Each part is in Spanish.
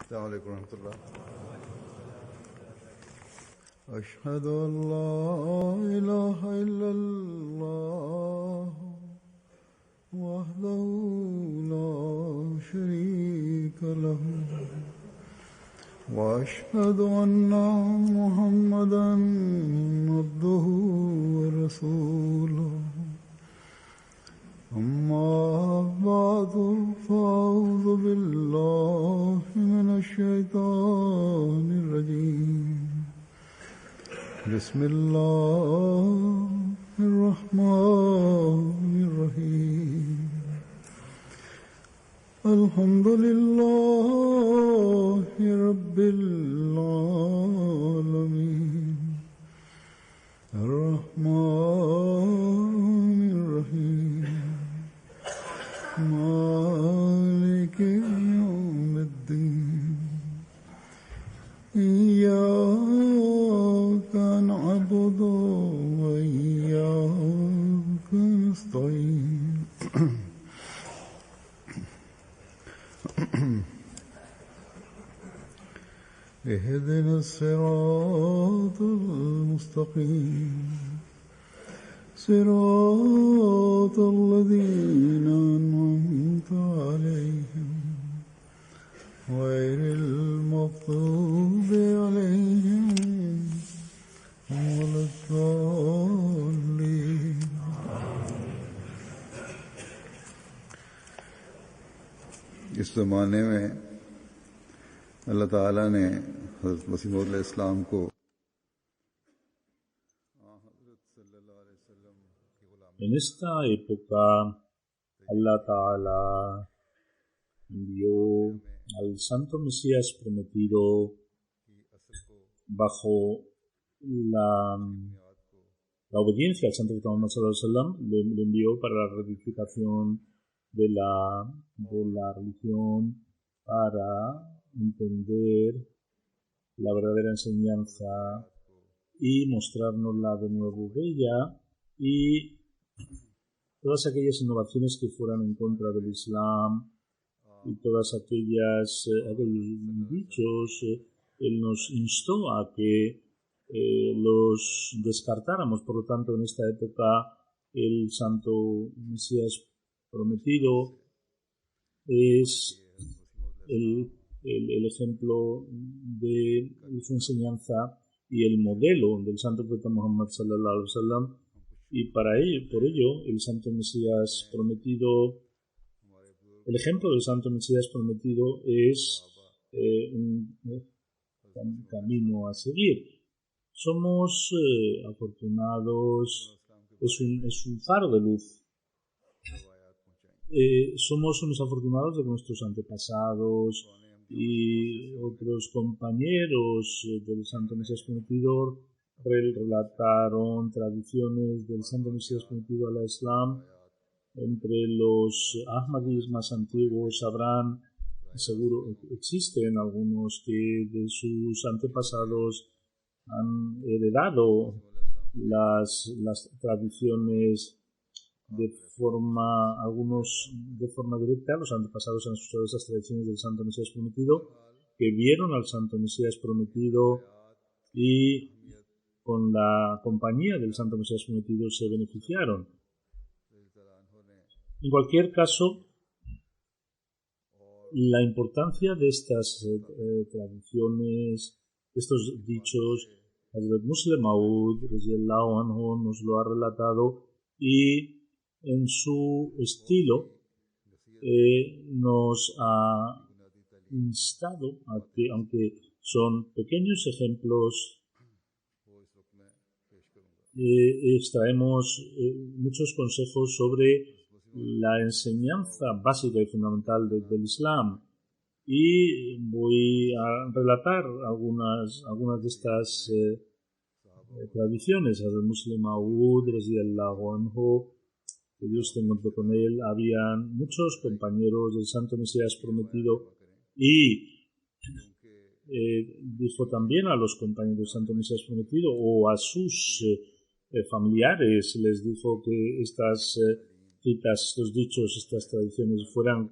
السلام عليكم ورحمة الله. أشهد أن لا إله إلا الله وحده لا شريك له وأشهد أن محمدا عبده ورسوله أما بعد فأعوذ بالله من الشيطان الرجيم بسم الله الرحمن الرحيم الحمد لله رب العالمين الرحمن الرحيم مالك يوم الدين إياك نعبد وإياك نستعين اهدنا الصراط المستقيم صراط الذين أنعمت عليهم غير المغضوب عليهم ولا الضالين. इस ज़माने में अल्लाह ताला ने हज़रत मसीह मौऊद अलैहिस्सलाम को En esta época, Allah Ta'ala envió al Santo Mesías prometido bajo la obediencia al Santo Muhammad Sallallahu Alaihi Wasallam, le envió para la rectificación de la religión, para entender la verdadera enseñanza y mostrárnosla de nuevo bella, y todas aquellas innovaciones que fueran en contra del Islam y todas aquellos dichos, Él nos instó a que los descartáramos. Por lo tanto, en esta época el Santo Mesías prometido es el ejemplo de su enseñanza y el modelo del Santo Profeta Muhammad Sallallahu Alaihi Wasallam. Y por ello, el Santo Mesías prometido, el ejemplo del Santo Mesías prometido es un camino a seguir. Somos afortunados, es un faro de luz. Somos unos afortunados de que nuestros antepasados y otros compañeros del Santo Mesías prometido relataron tradiciones del Santo Mesías prometido al Islam. Entre los Ahmadis más antiguos sabrán, seguro existen algunos que de sus antepasados han heredado las tradiciones algunos de forma directa. Los antepasados han escuchado esas tradiciones del Santo Mesías prometido, que vieron al Santo Mesías prometido y con la compañía del Santo Mesías prometido se beneficiaron. En cualquier caso, la importancia de estas tradiciones, estos dichos, Hazrat Musleh Maud radhiyallahu anhu nos lo ha relatado, y en su estilo nos ha instado a que, aunque son pequeños ejemplos, extraemos muchos consejos sobre la enseñanza básica y fundamental del Islam, y voy a relatar algunas de estas tradiciones. Hazrat Musleh Maud radhiyallahu anhu, que Dios tenga con él, habían muchos compañeros del Santo Mesías prometido, y dijo también a los compañeros del Santo Mesías prometido o a sus familiares, les dijo que estas citas, estos dichos, estas tradiciones fueran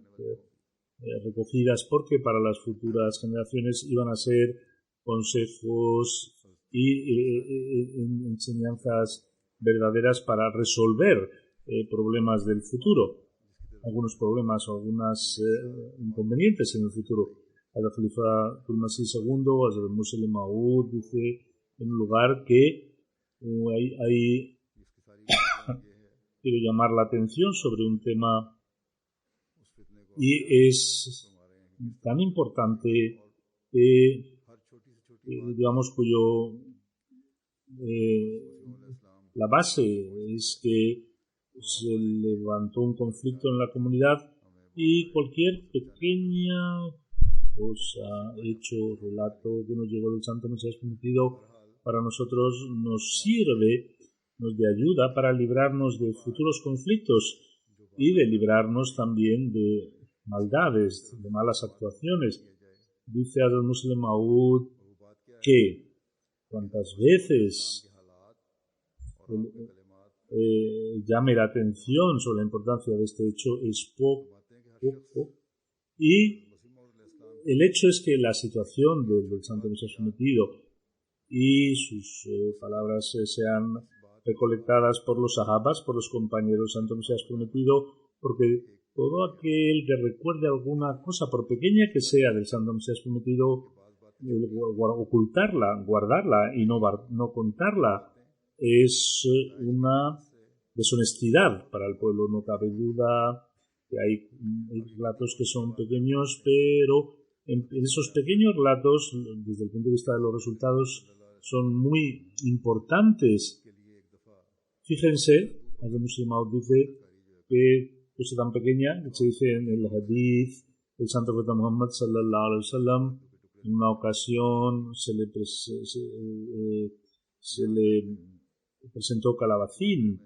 recogidas, porque para las futuras generaciones iban a ser consejos y enseñanzas verdaderas para resolver problemas del futuro, algunos problemas o algunos inconvenientes en el futuro. El Khalifa Tulmasí II, Hazrat Musleh Maud, dice en un lugar que hay quiero llamar la atención sobre un tema, y es tan importante digamos la base es que se levantó un conflicto en la comunidad y cualquier pequeña cosa, hecho, relato que nos llegó del Santo Mesías Prometido para nosotros nos sirve, nos de ayuda para librarnos de futuros conflictos y de librarnos también de maldades, de malas actuaciones. Dice Hazrat Musleh Maud que cuantas veces llame la atención sobre la importancia de este hecho es poco, y el hecho es que la situación del Santo Mesías Prometido y sus palabras sean recolectadas por los sahabas, por los compañeros del Santo Mesías Prometido, porque todo aquel que recuerde alguna cosa, por pequeña que sea, del Santo Mesías Prometido, ocultarla, guardarla y no contarla, es una deshonestidad para el pueblo. No cabe duda que hay relatos que son pequeños, pero en esos pequeños relatos, desde el punto de vista de los resultados, son muy importantes. Fíjense, el Musleh Maud dice que cosa tan pequeña que se dice en el hadith del Santo Profeta Muhammad sallallahu alaihi wasallam. En una ocasión se le presentó calabacín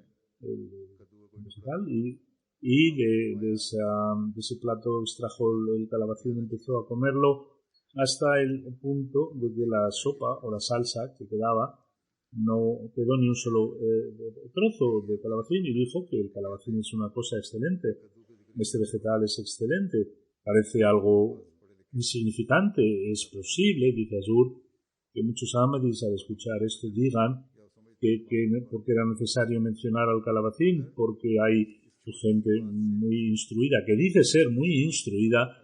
y de ese plato extrajo el calabacín y empezó a comerlo hasta el punto de que la sopa o la salsa que quedaba no quedó ni un solo trozo de calabacín, y dijo que el calabacín es una cosa excelente, este vegetal es excelente, parece algo insignificante. Es posible, dice Azur, que muchos ahmadis al escuchar esto digan porque era necesario mencionar al calabacín, porque hay gente muy instruida, que dice ser muy instruida,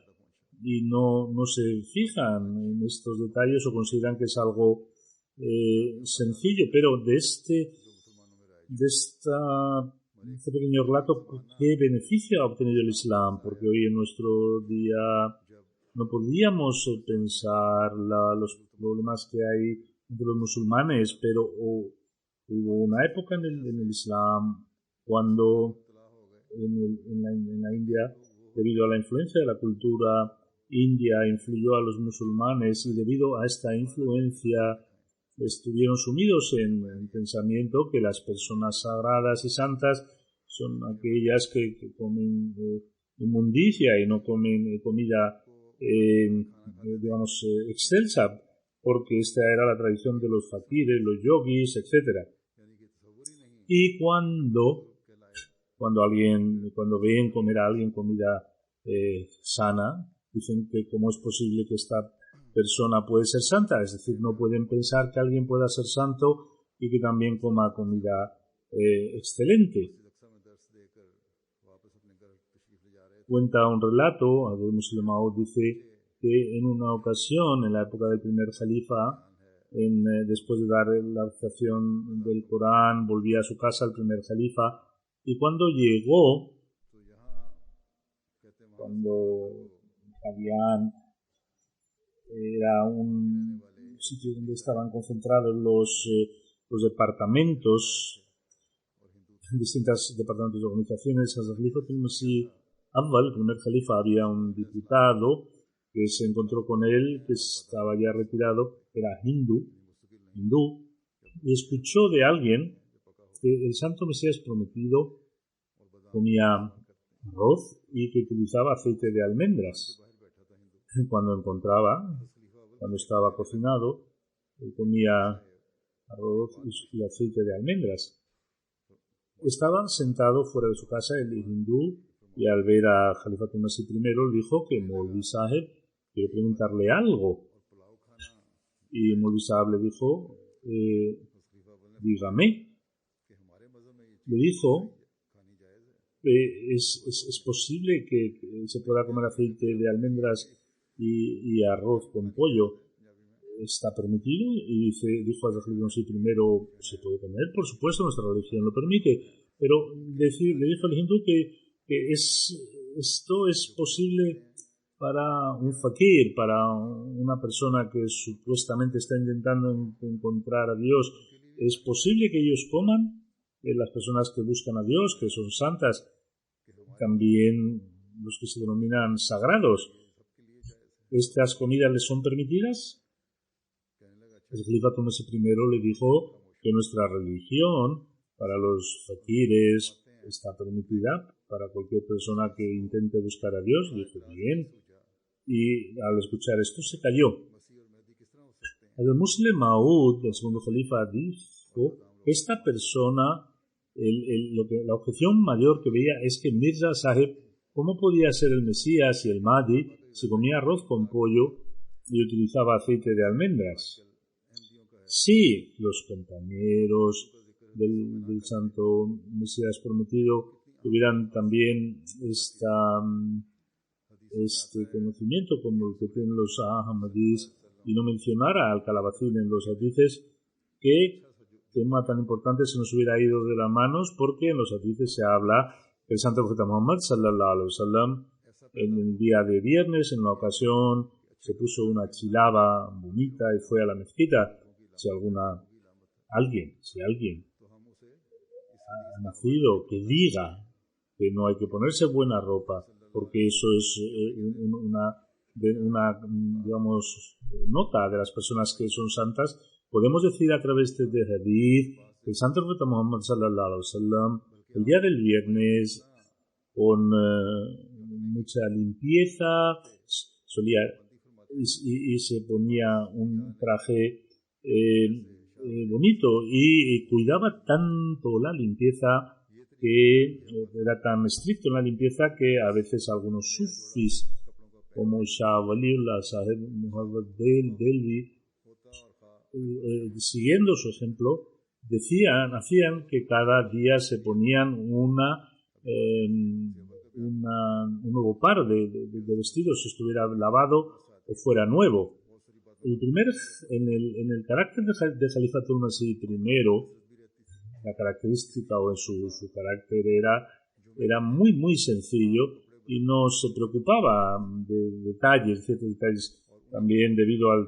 y no se fijan en estos detalles o consideran que es algo sencillo. Pero de este pequeño relato, ¿qué beneficio ha obtenido el Islam? Porque hoy en nuestro día no podríamos pensar los problemas que hay entre los musulmanes, pero hubo una época en el Islam cuando en la India, debido a la influencia de la cultura india, influyó a los musulmanes, y debido a esta influencia estuvieron sumidos en el pensamiento que las personas sagradas y santas son aquellas que comen inmundicia y no comen comida excelsa, porque esta era la tradición de los fakires, los yogis, etc. Y cuando ven comer a alguien comida sana, dicen que cómo es posible que esta persona puede ser santa, es decir, no pueden pensar que alguien pueda ser santo y que también coma comida excelente. Cuenta un relato, Hazrat Musleh Maud dice que en una ocasión, en la época del primer califa, después de dar la recitación del Corán, volvía a su casa el primer califa, y cuando llegó, cuando Qadian era un sitio donde estaban concentrados los departamentos, distintos departamentos de organizaciones, Hazrat Khalifa Tulmasí Awwal, el primer califa, había un diputado que se encontró con él, que estaba ya retirado, era hindú, y escuchó de alguien que el Santo Mesías Prometido comía arroz y que utilizaba aceite de almendras. Cuando estaba cocinado, él comía arroz y aceite de almendras. Estaba sentado fuera de su casa el hindú y al ver a Khalifatul Masih I le dijo que Maulvi Saheb quiere preguntarle algo. Y Maulvi Saheb le dijo, dígame. Le dijo, ¿es posible que se pueda comer aceite de almendras y arroz con pollo? ¿Está permitido? Y dijo a Khalifatul Masih I, se puede comer, por supuesto, nuestra religión lo permite. Pero le dijo al hindú que esto es posible para un fakir, para una persona que supuestamente está intentando encontrar a Dios. ¿Es posible que ellos coman? Las personas que buscan a Dios, que son santas, también los que se denominan sagrados, ¿estas comidas les son permitidas? El Khalifatul Masih I le dijo que nuestra religión para los fakires está permitida, para cualquier persona que intente buscar a Dios. Dijo, bien. Y al escuchar esto se cayó. El Muslim Maud, el segundo califa, dijo que esta persona, la objeción mayor que veía es que Mirza Sahib, ¿cómo podía ser el Mesías y el Mahdi si comía arroz con pollo y utilizaba aceite de almendras? Sí, los compañeros del santo Mesías prometido tuvieran también este conocimiento como el que tienen los Ahmadis y no mencionara al Calabacín en los hadices, que tema tan importante se nos hubiera ido de las manos, porque en los hadices se habla que el santo profeta Muhammad sallallahu alaihi wasallam en el día de viernes, en una ocasión, se puso una chilaba bonita y fue a la mezquita. Si alguien ha nacido que diga que no hay que ponerse buena ropa porque eso es una digamos, nota de las personas que son santas, podemos decir a través de hadith que el santo profeta Muhammad sallallahu alaihi wasallam el día del viernes con mucha limpieza solía y se ponía un traje bonito y cuidaba tanto la limpieza, que era tan estricto en la limpieza, que a veces algunos sufis como Shah Waliullah Sahib Muhammad Delhi, siguiendo su ejemplo, hacían que cada día se ponían un nuevo par de vestidos, si estuviera lavado o fuera nuevo. En el carácter de Khalifatul Masih I, la característica o en su carácter era muy, muy sencillo y no se preocupaba de ciertos detalles, también debido al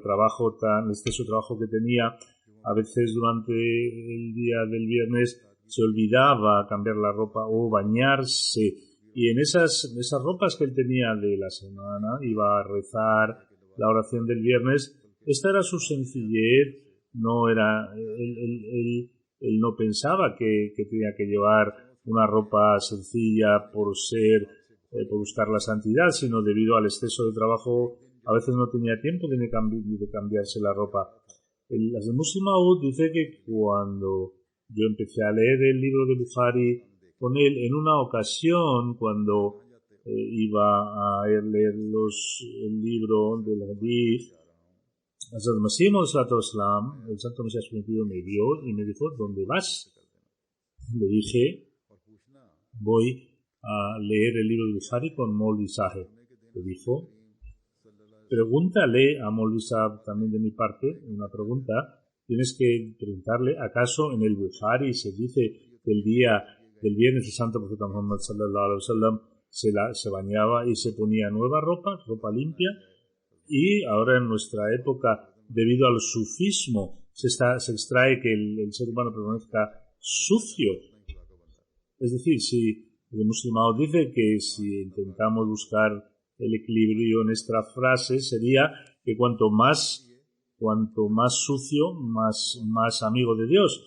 exceso de trabajo que tenía. A veces durante el día del viernes se olvidaba cambiar la ropa o bañarse, y en esas ropas que él tenía de la semana iba a rezar la oración del viernes. Esta era su sencillez, no era él no pensaba que tenía que llevar una ropa sencilla por buscar la santidad, sino debido al exceso de trabajo a veces no tenía tiempo de cambiarse la ropa. El Muslim Maud dice que cuando yo empecé a leer el libro de Bukhari con él, en una ocasión cuando iba a leer el libro del Hadith, el santo Mesías prometido me vio y me dijo, ¿dónde vas? Le dije, voy a leer el libro de Bukhari con Maulvi Saheb. Le dijo, pregúntale a Maulvi Saheb también de mi parte una pregunta. Tienes que preguntarle, ¿acaso en el Bukhari se dice que el día del viernes el santo profeta Muhammad sallallahu alaihi wasallam se bañaba y se ponía nueva ropa limpia? Y ahora en nuestra época, debido al sufismo, se extrae que el ser humano permanezca sucio. Es decir, si el musulmán dice que si intentamos buscar el equilibrio en esta frase, sería que cuanto más sucio, más amigo de Dios.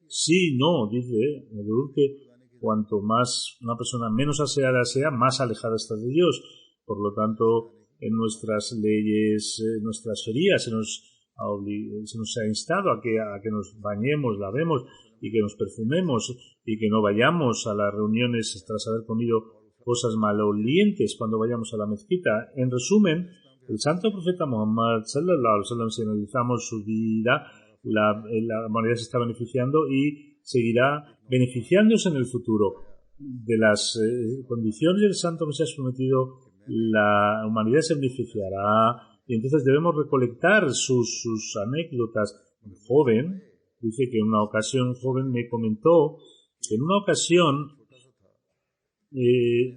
Sí, no, dice que cuanto más una persona menos aseada sea, más alejada está de Dios. Por lo tanto, en nuestras leyes, nuestras sharías, se nos ha instado a que nos bañemos, lavemos y que nos perfumemos y que no vayamos a las reuniones tras haber comido cosas malolientes cuando vayamos a la mezquita. En resumen, el santo profeta Muhammad sallallahu alaihi wasallam, si analizamos su vida, la humanidad se está beneficiando y seguirá beneficiándose en el futuro. De las condiciones del santo Mesías prometido, la humanidad se beneficiará y entonces debemos recolectar sus anécdotas. Un joven dice que en una ocasión un joven me comentó que en una ocasión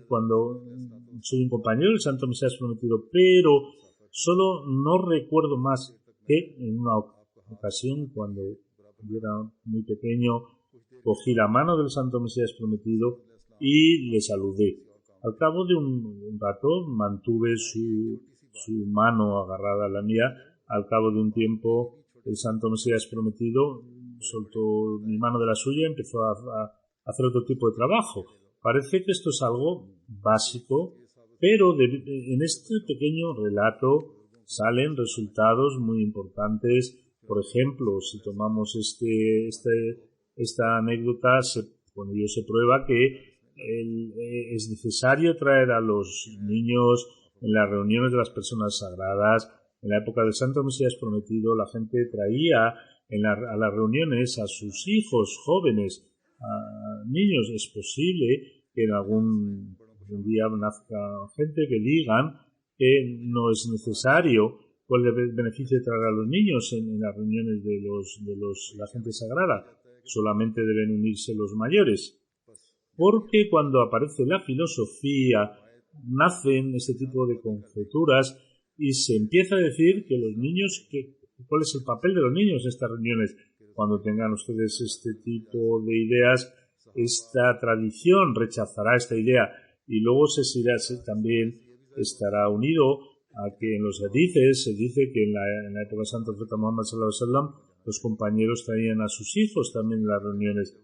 cuando soy un compañero del santo Mesías prometido, pero solo no recuerdo más que en una ocasión cuando era muy pequeño cogí la mano del santo Mesías prometido y le saludé. Al cabo de un rato mantuve su mano agarrada a la mía. Al cabo de un tiempo el santo Mesías prometido soltó mi mano de la suya y empezó a hacer otro tipo de trabajo. Parece que esto es algo básico, pero en este pequeño relato salen resultados muy importantes. Por ejemplo, si tomamos esta anécdota, con ello se prueba que es necesario traer a los niños en las reuniones de las personas sagradas. En la época del Santo Mesías prometido, la gente traía a las reuniones a sus hijos jóvenes, a niños. Es posible que en algún día nazca gente que digan que no es necesario cuál es el beneficio de traer a los niños en las reuniones de la gente sagrada. Solamente deben unirse los mayores. Porque cuando aparece la filosofía, nacen este tipo de conjeturas y se empieza a decir que los niños, ¿cuál es el papel de los niños en estas reuniones? Cuando tengan ustedes este tipo de ideas, esta tradición rechazará esta idea y luego también estará unido a que en los hadices se dice que en la época del santo profeta Muhammad sallallahu alaihi wasallam los compañeros traían a sus hijos también en las reuniones.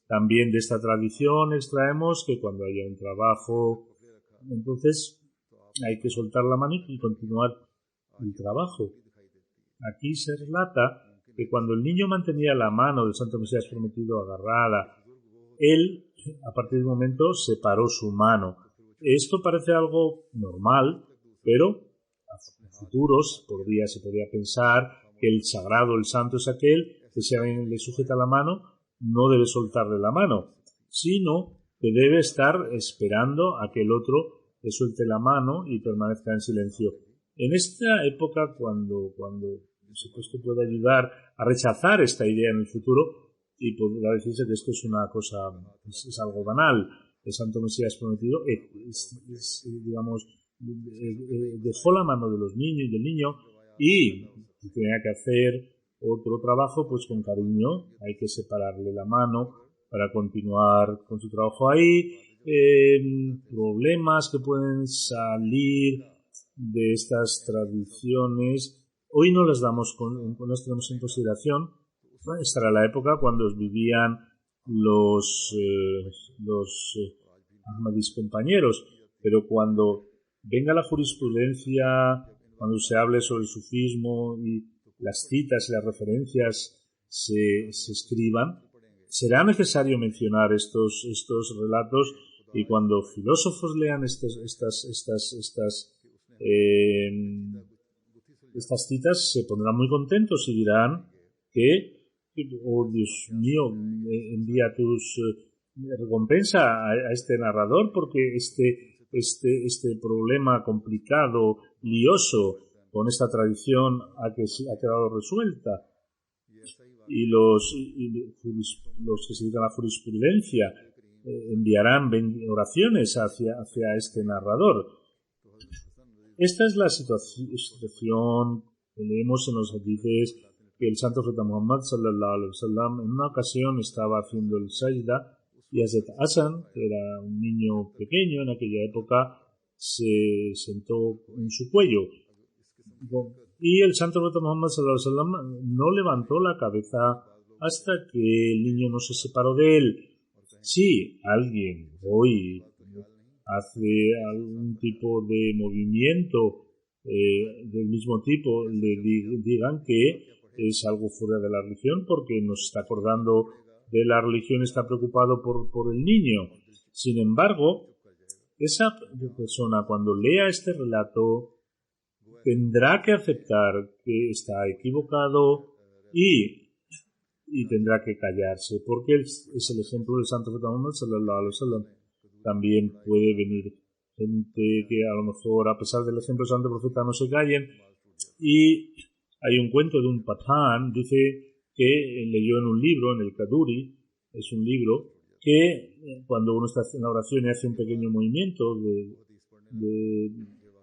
También de esta tradición extraemos que cuando haya un trabajo, entonces hay que soltar la mano y continuar el trabajo. Aquí se relata que cuando el niño mantenía la mano del santo Mesías prometido agarrada, él, a partir de un momento, separó su mano. Esto parece algo normal, pero a futuros se podría pensar que el sagrado, el santo es aquel que si alguien le sujeta la mano, no debe soltarle la mano, sino que debe estar esperando a que el otro le suelte la mano y permanezca en silencio. En esta época, cuando supuesto puede ayudar a rechazar esta idea en el futuro, y podrá decirse que esto es una cosa, es algo banal. El santo Mesías prometido digamos, dejó la mano de los niños y del niño y tenía que hacer otro trabajo, pues con cariño. Hay que separarle la mano para continuar con su trabajo ahí. Problemas que pueden salir de estas tradiciones hoy no las tenemos en consideración. Esta era la época cuando vivían los Ahmadis compañeros, pero cuando venga la jurisprudencia, cuando se hable sobre el sufismo y las citas y las referencias se escriban, será necesario mencionar estos relatos, y cuando filósofos lean estas citas se pondrán muy contentos y dirán que oh Dios mío, envía tus recompensa a este narrador, porque este problema complicado, lioso, con esta tradición ha quedado resuelta. Y los que se dedican a la jurisprudencia enviarán oraciones hacia este narrador. Esta es la situación que leemos en los hadices, que el santo profeta Muhammad sallallahu alaihi wasallam en una ocasión estaba haciendo el sajda y Hazrat Hasan, que era un niño pequeño en aquella época, se sentó en su cuello y el santo profeta Muhammad sallallahu alaihi wasallam no levantó la cabeza hasta que el niño no se separó de él. Si alguien hoy hace algún tipo de movimiento del mismo tipo, le digan que es algo fuera de la religión porque nos está acordando de la religión, está preocupado por el niño. Sin embargo, esa persona cuando lea este relato tendrá que aceptar que está equivocado y tendrá que callarse, porque es el ejemplo del Santo Profeta Muhammad sallallahu alaihi wasallam. También puede venir gente que a lo mejor, a pesar del ejemplo del Santo Profeta, no se callen. Y hay un cuento de un patán, dice que leyó en un libro, en el Kaduri, es un libro que cuando uno está haciendo una oración y hace un pequeño movimiento de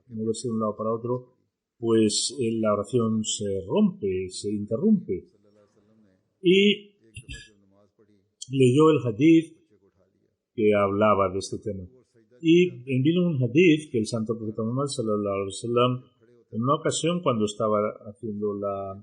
moverse de un lado para otro, pues la oración se rompe, se interrumpe. Y leyó el hadith que hablaba de este tema. Y vino un hadith que el Santo Profeta Muhammad sallallahu alaihi wasallam, en una ocasión cuando estaba haciendo la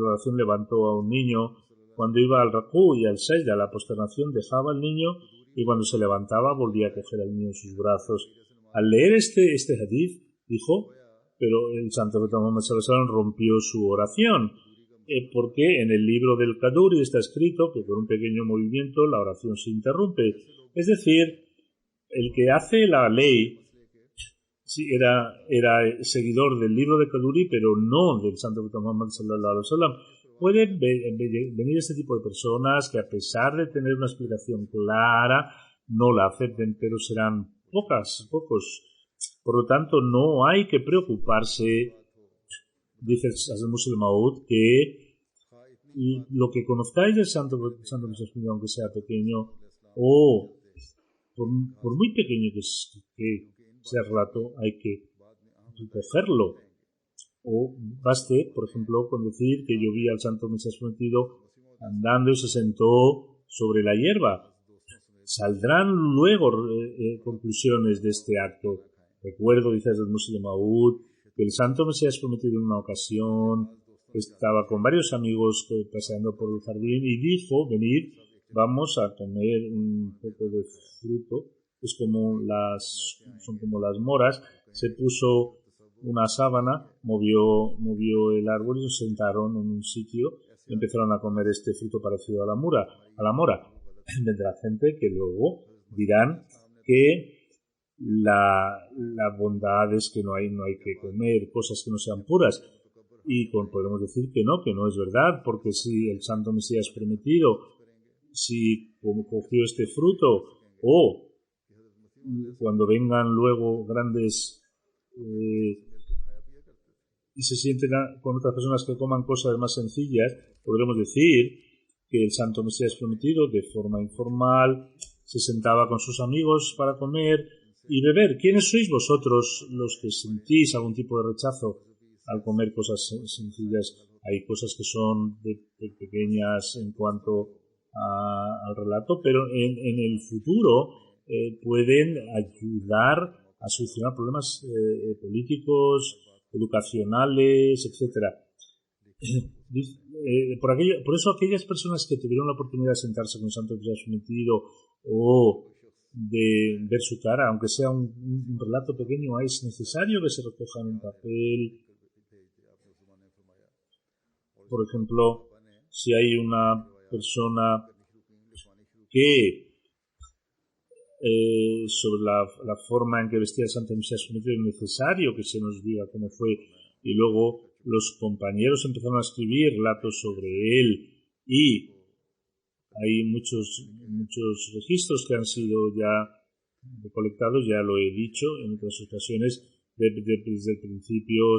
oración, levantó a un niño. Cuando iba al rakú y al sajda, a la posternación, dejaba al niño, y cuando se levantaba volvía a coger al niño en sus brazos. Al leer este hadith, dijo, pero el Santo Profeta Muhammad sallallahu alaihi wasallam rompió su oración, porque en el libro del Kaduri está escrito que con un pequeño movimiento la oración se interrumpe. Es decir, el que hace la ley sí, era seguidor del libro de Kaduri, pero no del Santo Profeta Muhammad sallallahu alaihi wasallam. Pueden venir este tipo de personas que, a pesar de tener una explicación clara, no la acepten, pero serán pocos. Por lo tanto, no hay que preocuparse, dice el Muslim Maud, que lo que conozcáis del Santo Profeta, aunque sea pequeño, o por muy pequeño que sea el relato, hay que recogerlo. O baste, por ejemplo, con decir que yo vi al Santo Mesías prometido andando y se sentó sobre la hierba. Saldrán luego conclusiones de este acto. Recuerdo, dice el Muslim Maud, que el Santo Mesías prometido en una ocasión estaba con varios amigos paseando por el jardín y dijo, venid, vamos a comer un poco de fruto. Son como las moras. Se puso una sábana, movió el árbol y se sentaron en un sitio y empezaron a comer este fruto parecido a la mora. Vendrá gente que luego dirán que la bondad es que no hay que comer cosas que no sean puras, y podemos decir que no es verdad, porque si el Santo Mesías prometido, si cogió este fruto, o cuando vengan luego grandes y se sienten con otras personas que coman cosas más sencillas, podremos decir que el Santo Mesías prometido, de forma informal, se sentaba con sus amigos para comer y beber. ¿Quiénes sois vosotros los que sentís algún tipo de rechazo al comer cosas sencillas? Hay cosas que son pequeñas en cuanto al relato, pero en el futuro pueden ayudar a solucionar problemas políticos, educacionales, etcétera. Por eso aquellas personas que tuvieron la oportunidad de sentarse con el Santo Mesías prometido o de ver su cara, aunque sea un relato pequeño, es necesario que se recoja en un papel. Por ejemplo, si hay una persona que sobre la forma en que vestía el Santo Mesías prometido, es necesario que se nos diga cómo fue, y luego los compañeros empezaron a escribir relatos sobre él, y hay muchos registros que han sido ya recolectados, ya lo he dicho en otras ocasiones. Desde el principio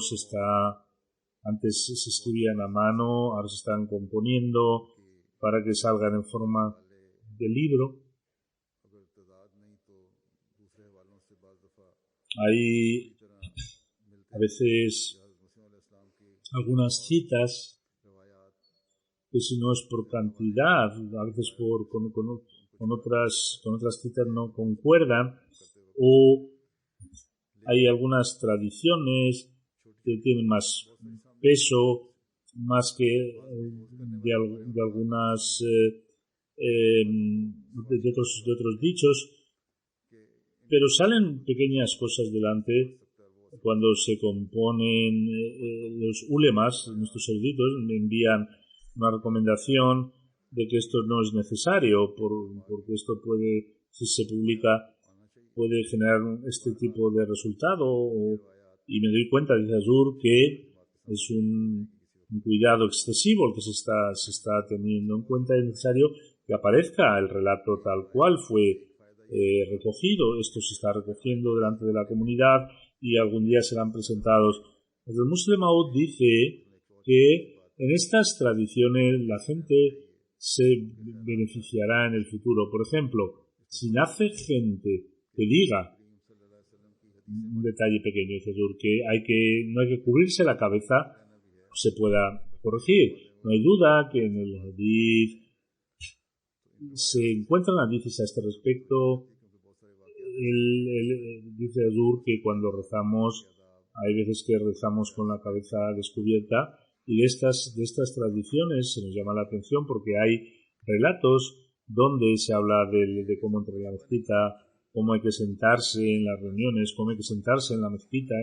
antes se escribían a mano, ahora se están componiendo para que salgan en forma de libro. Hay a veces algunas citas que, si no es por cantidad, a veces con otras citas no concuerdan, o hay algunas tradiciones que tienen más peso, más que de algunas de otros dichos, pero salen pequeñas cosas delante cuando se componen. Los ulemas, nuestros eruditos, me envían una recomendación de que esto no es necesario, porque esto puede, si se publica, puede generar este tipo de resultado. Y me doy cuenta, dice Hazur, que es un cuidado excesivo el que se está teniendo en cuenta. Es necesario que aparezca el relato tal cual fue recogido. Esto se está recogiendo delante de la comunidad y algún día serán presentados. El Muslim Maud dice que en estas tradiciones la gente se beneficiará en el futuro. Por ejemplo, si nace gente que diga, un detalle pequeño, dice Dur, que no hay que cubrirse la cabeza, se pueda corregir. No hay duda que en el hadith se encuentran hadices a este respecto. Dice Azur que cuando rezamos, hay veces que rezamos con la cabeza descubierta, y de estas tradiciones se nos llama la atención porque hay relatos donde se habla de cómo entrar en la mezquita, cómo hay que sentarse en las reuniones, cómo hay que sentarse en la mezquita,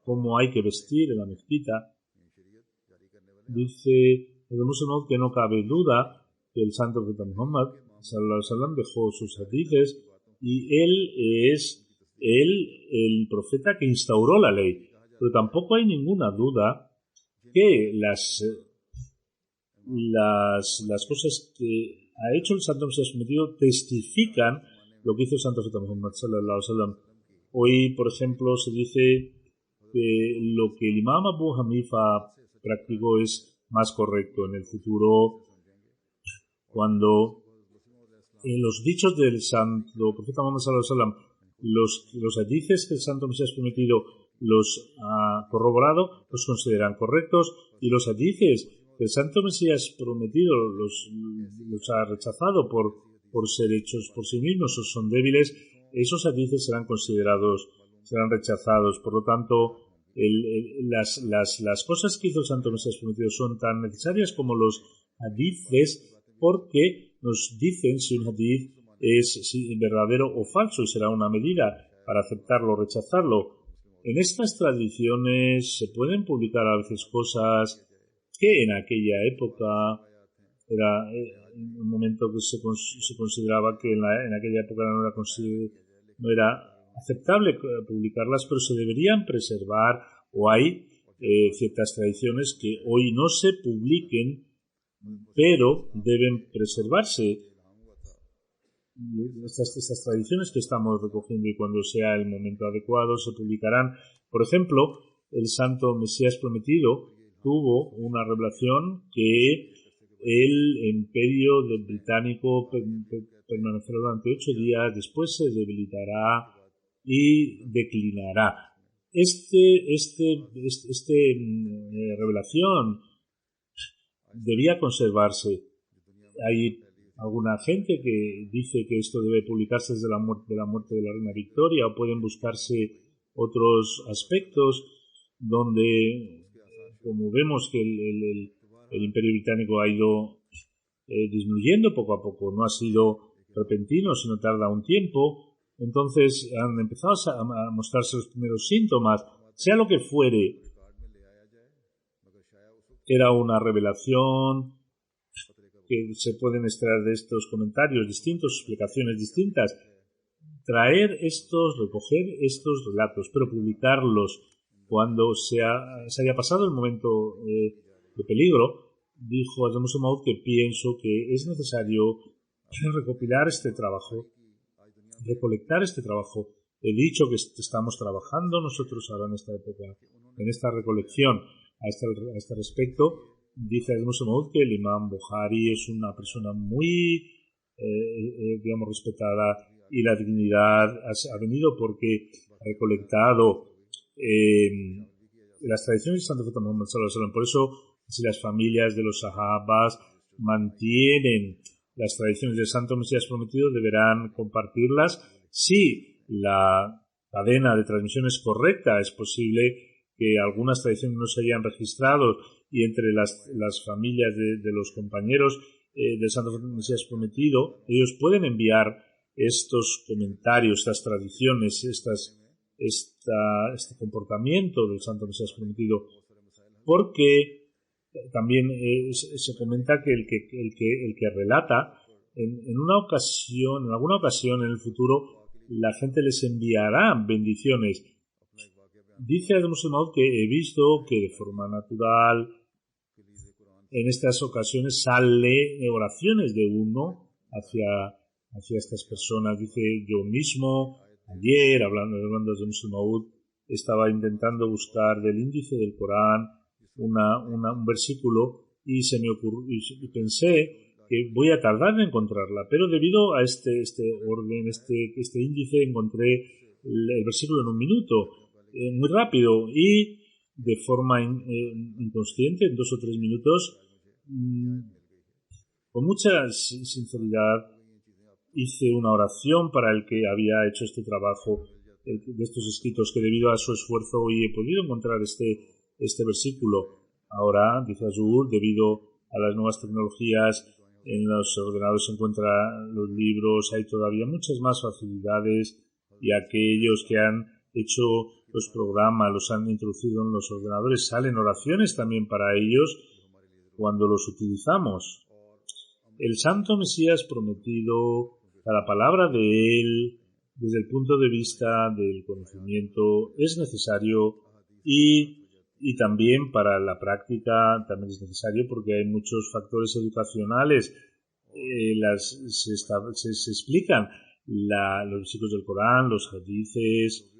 cómo hay que vestir en la mezquita. Dice el musulmán que no cabe duda que el santo profeta Muhammad sallallahu alaihi wasallam dejó sus hadices y él es el profeta que instauró la ley. Pero tampoco hay ninguna duda que las cosas que ha hecho el santo Mesías prometido testifican lo que hizo el santo profeta Muhammad sallallahu alaihi wasallam. Hoy, por ejemplo, se dice que lo que el imam Abu Hanifa practicó es más correcto. En el futuro, cuando en los dichos del santo profeta Muhammad sallallahu alaihi wasallam, los hadices que el santo Mesías prometido los ha corroborado, los consideran correctos, y los hadices que el santo Mesías prometido los ha rechazado por ser hechos por sí mismos o son débiles, esos hadices serán rechazados. Por lo tanto, las cosas que hizo el santo Mesías prometido son tan necesarias como los hadices, porque nos dicen si un hadith es verdadero o falso, y será una medida para aceptarlo o rechazarlo. En estas tradiciones se pueden publicar a veces cosas que en aquella época era un momento que se consideraba que en aquella época no era aceptable publicarlas, pero se deberían preservar, o hay ciertas tradiciones que hoy no se publiquen, pero deben preservarse. Estas tradiciones que estamos recogiendo, y cuando sea el momento adecuado se publicarán. Por ejemplo, el santo Mesías prometido tuvo una revelación que el imperio británico permanecerá durante 8 días, después se debilitará y declinará. Revelación debía conservarse. Hay alguna gente que dice que esto debe publicarse desde la muerte de la reina Victoria, o pueden buscarse otros aspectos donde, como vemos que el imperio británico ha ido disminuyendo poco a poco, no ha sido repentino, sino tarda un tiempo. Entonces han empezado a mostrarse los primeros síntomas. Sea lo que fuere, era una revelación que se pueden extraer de estos comentarios distintos, explicaciones distintas. Recoger estos relatos, pero publicarlos cuando se haya pasado el momento de peligro. Dijo Hazrat Musa Maud que pienso que es necesario recopilar este trabajo, recolectar este trabajo. He dicho que estamos trabajando nosotros ahora en esta época, en esta recolección. A este respecto, dice Hazrat Musa Maud que el imam Bukhari es una persona muy, respetada, y la dignidad ha venido porque ha recolectado las tradiciones de Santo Profeta Muhammad sallallahu alaihi wasallam. Por eso, si las familias de los sahabas mantienen las tradiciones del Santo Mesías prometido, deberán compartirlas. Si la cadena de transmisión es correcta, es posible que algunas tradiciones no se hayan registrado, y entre las familias de los compañeros del Santo Mesías prometido, ellos pueden enviar estos comentarios, estas tradiciones, este comportamiento del Santo Mesías prometido, porque también se comenta que el que relata en alguna ocasión en el futuro la gente les enviará bendiciones. Dice Hazrat Musleh Maud que he visto que de forma natural en estas ocasiones sale oraciones de uno hacia estas personas. Dice, yo mismo, ayer, hablando de Hazrat Musleh Maud, estaba intentando buscar del índice del Corán un versículo y se me ocurrió, y pensé que voy a tardar en encontrarla, pero debido a este orden, este índice, encontré el versículo en un minuto, muy rápido, y de forma inconsciente, en 2 o 3 minutos, con mucha sinceridad, hice una oración para el que había hecho este trabajo de estos escritos, que debido a su esfuerzo hoy he podido encontrar este versículo. Ahora, dice Azur, debido a las nuevas tecnologías, en los ordenadores se encuentran los libros, hay todavía muchas más facilidades, y aquellos que han hecho los programas, los han introducido en los ordenadores, salen oraciones también para ellos cuando los utilizamos. El Santo Mesías prometido, la palabra de él, desde el punto de vista del conocimiento, es necesario, y también para la práctica también es necesario, porque hay muchos factores educacionales. Se explican los versículos del Corán, los hadices,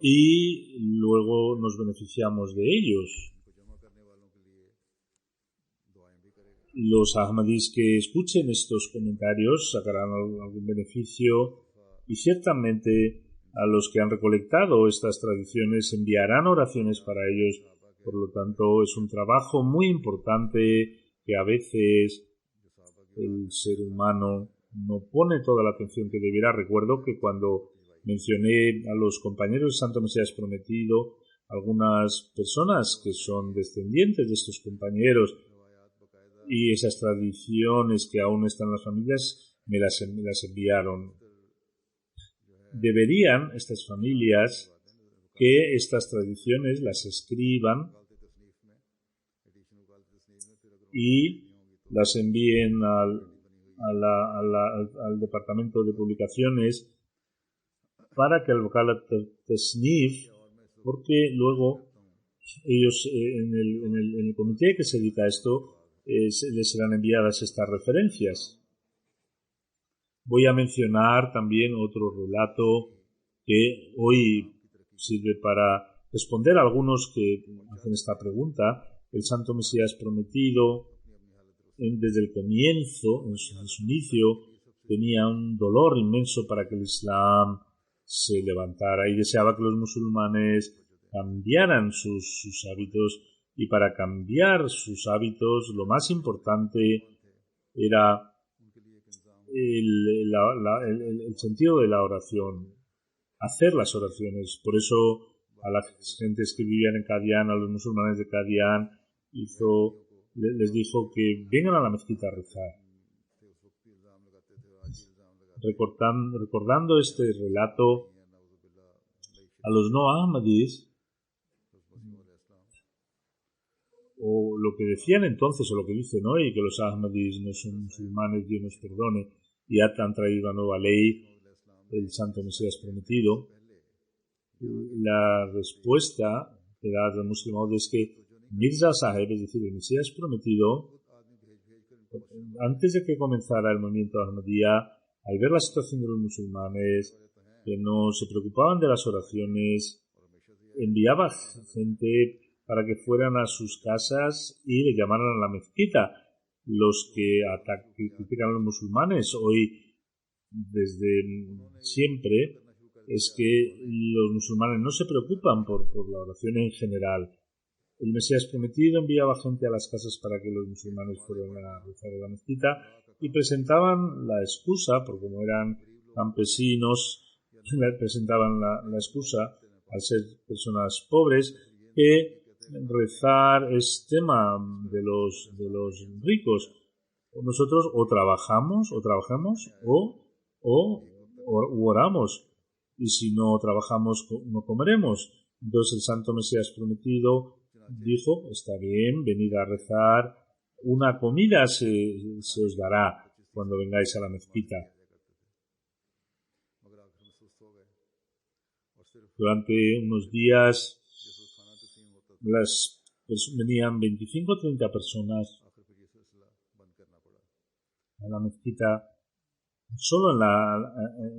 y luego nos beneficiamos de ellos. Los ahmadis que escuchen estos comentarios sacarán algún beneficio, y ciertamente a los que han recolectado estas tradiciones enviarán oraciones para ellos. Por lo tanto, es un trabajo muy importante que a veces el ser humano no pone toda la atención que debiera. Recuerdo que cuando mencioné a los compañeros del Santo Mesías prometido, algunas personas que son descendientes de estos compañeros y esas tradiciones que aún están en las familias, me las enviaron. Deberían estas familias que estas tradiciones las escriban y las envíen al departamento de publicaciones para que el vocal Tasnif, porque luego ellos en el comité que se dedica a esto les serán enviadas estas referencias. Voy a mencionar también otro relato que hoy sirve para responder a algunos que hacen esta pregunta. El Santo Mesías prometido, desde el comienzo, en su inicio, tenía un dolor inmenso para que el Islam se levantara y deseaba que los musulmanes cambiaran sus hábitos, y para cambiar sus hábitos lo más importante era el sentido de la oración, hacer las oraciones. Por eso a las gentes que vivían en Qadian, a los musulmanes de Qadian, les dijo que vengan a la mezquita a rezar. Recordando este relato, a los no ahmadis, o lo que decían entonces, o lo que dicen hoy, que los ahmadis no son musulmanes, Dios nos perdone, y ya han traído una nueva ley, el Santo Mesías prometido, la respuesta que da el Musleh Maud es que Mirza Sahib, es decir, el Mesías prometido, antes de que comenzara el movimiento Ahmadiyya, al ver la situación de los musulmanes, que no se preocupaban de las oraciones, enviaba gente para que fueran a sus casas y le llamaran a la mezquita. Los que critican a los musulmanes hoy, desde siempre, es que los musulmanes no se preocupan por la oración en general. El Mesías prometido enviaba gente a las casas para que los musulmanes fueran a rezar en la mezquita y presentaban la excusa, porque como eran campesinos, presentaban la excusa, al ser personas pobres, que rezar es tema de los ricos. Nosotros o trabajamos o oramos, y si no trabajamos no comeremos. Entonces el Santo Mesías prometido dijo, está bien, venid a rezar, una comida se os dará. cuando vengáis a la mezquita. Durante unos días venían 25 o 30 personas a la mezquita solo en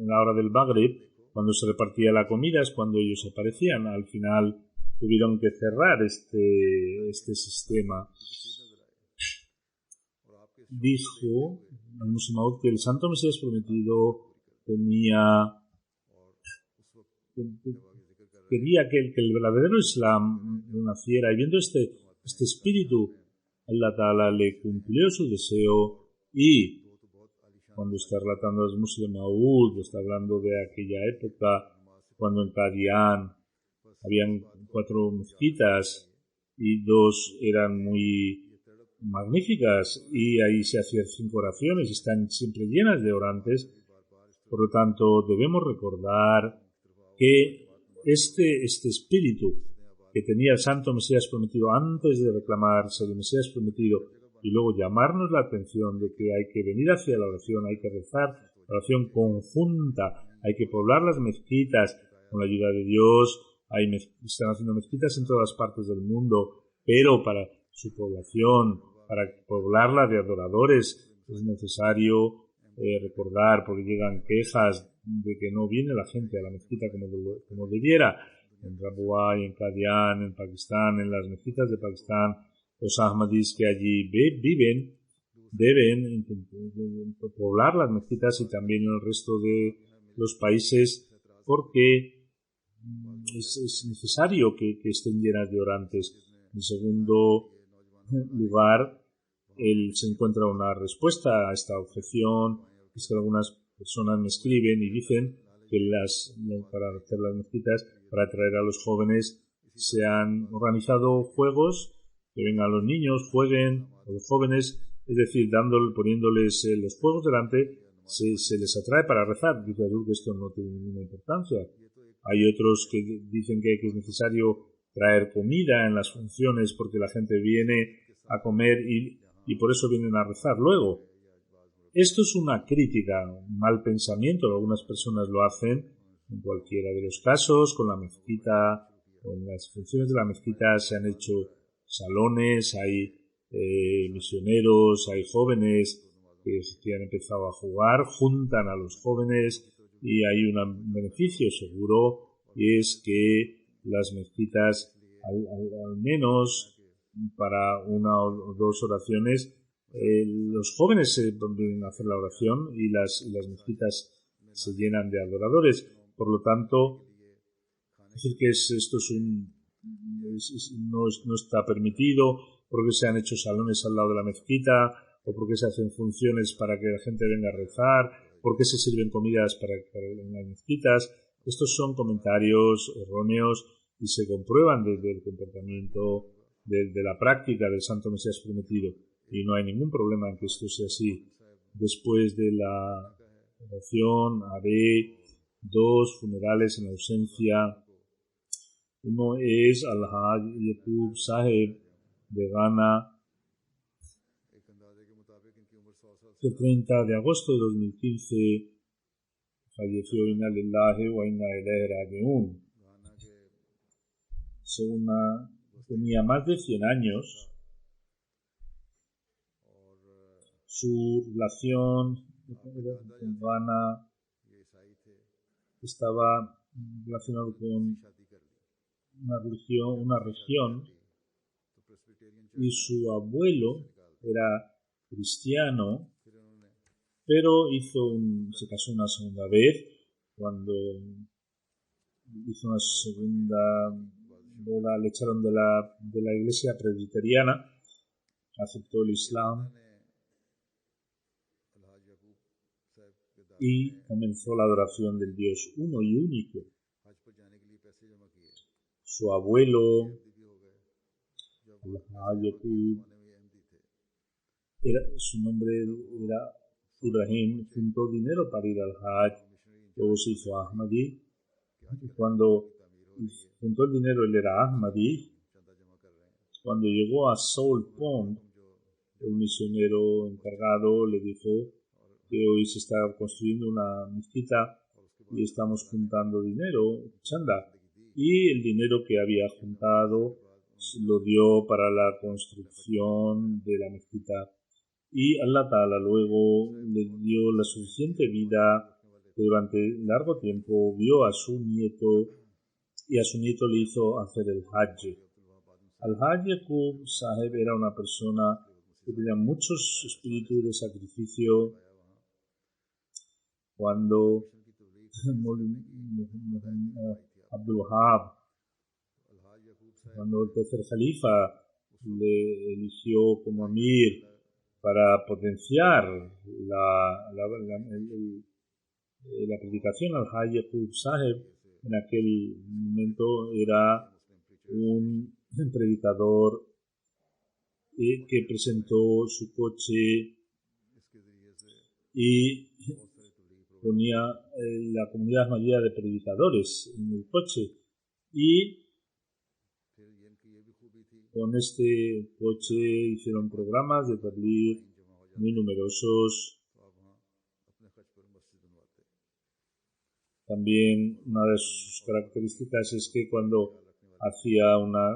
la hora del Maghrib, cuando se repartía la comida, es cuando ellos aparecían. Al final tuvieron que cerrar este sistema. Dijo al-Musleh Maud que el Santo Mesías Prometido quería que el verdadero Islam naciera, y viendo este espíritu, Allah Ta'ala le cumplió su deseo. Y cuando está relatando al Musleh Maud, está hablando de aquella época cuando en Qadian habían 4 mezquitas y 2 eran muy magníficas, y ahí se hacían 5 oraciones, están siempre llenas de orantes. Por lo tanto, debemos recordar que este espíritu que tenía el Santo Mesías Prometido antes de reclamarse el Mesías Prometido, y luego llamarnos la atención de que hay que venir hacia la oración, hay que rezar la oración conjunta, hay que poblar las mezquitas con la ayuda de Dios. Están haciendo mezquitas en todas partes del mundo, pero para su población, para poblarla de adoradores, es necesario recordar, porque llegan quejas de que no viene la gente a la mezquita como debiera. En Rabua y en Qadian, en Pakistán, en las mezquitas de Pakistán, los Ahmadis que allí viven deben poblar las mezquitas, y también en el resto de los países, porque es necesario que estén llenas de orantes. En segundo lugar, se encuentra una respuesta a esta objeción. Es que algunas personas me escriben y dicen que para hacer las mezquitas, para atraer a los jóvenes, se han organizado juegos, que vengan los niños, jueguen, a los jóvenes, es decir, poniéndoles los juegos delante, se les atrae para rezar. Dice Abdul que esto no tiene ninguna importancia. Hay otros que dicen que es necesario traer comida en las funciones porque la gente viene a comer y por eso vienen a rezar luego. Esto es una crítica, un mal pensamiento. Algunas personas lo hacen. En cualquiera de los casos, con la mezquita, con las funciones de la mezquita se han hecho salones, hay misioneros, hay jóvenes que han empezado a jugar, juntan a los jóvenes, y hay un beneficio seguro, y es que las mezquitas, al menos para 1 o 2 oraciones, los jóvenes vienen a hacer la oración y las mezquitas se llenan de adoradores. Por lo tanto, decir que no está permitido porque se han hecho salones al lado de la mezquita, o porque se hacen funciones para que la gente venga a rezar, porque se sirven comidas para en las mezquitas. Estos son comentarios erróneos y se comprueban desde el comportamiento de la práctica del Santo Mesías Prometido, y no hay ningún problema en que esto sea así. Después de la oración haré 2 funerales en ausencia. Uno es Al-Haj Yaqub Saheb de Ghana, el 30 de agosto de 2015 falleció. Inna lillahi wa inna ilayhi raji'un. Tenía más de 100 años. Su relación con Ghana estaba relacionado con una región, y su abuelo era cristiano, pero se casó una segunda vez. Cuando hizo una segunda boda, le echaron de la iglesia presbiteriana, aceptó el Islam y comenzó la adoración del Dios uno y único. Su abuelo, su nombre era Ibrahim, juntó dinero para ir al Hajj, luego se hizo Ahmadi. Cuando juntó el dinero, él era Ahmadi. Cuando llegó a Soul Pond, el misionero encargado le dijo que hoy se está construyendo una mezquita y estamos juntando dinero, chanda, y el dinero que había juntado lo dio para la construcción de la mezquita. Y Allah Ta'ala luego le dio la suficiente vida que durante largo tiempo vio a su nieto y a su nieto le hizo hacer el Hajj. Al-Hajj Yaqub Saheb era una persona que tenía muchos espíritus de sacrificio. Cuando Abdul Wahab, cuando el tercer califa le eligió como amir para potenciar la predicación, al-Hajj Yaqub Saheb en aquel momento era un predicador que presentó su coche y ponía la comunidad ahmadía de predicadores en el coche, y con este coche hicieron programas de tabligh muy numerosos. También una de sus características es que cuando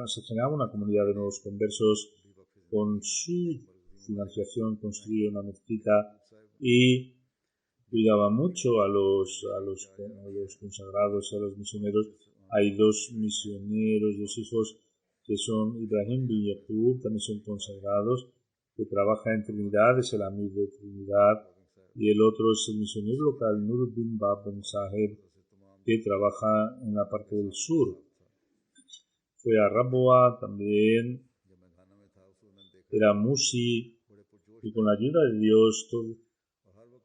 se generaba una comunidad de nuevos conversos, con su financiación construyó una mezquita y cuidaba mucho a los consagrados, a los misioneros. Hay dos misioneros, dos hijos que son Ibrahim bin Yaqub, también son consagrados, que trabaja en Trinidad, es el amir de Trinidad, y el otro es el misionero local Nuruddin Baban Saheb, que trabaja en la parte del sur. Fue a Rabwa también, era Musi, y con la ayuda de Dios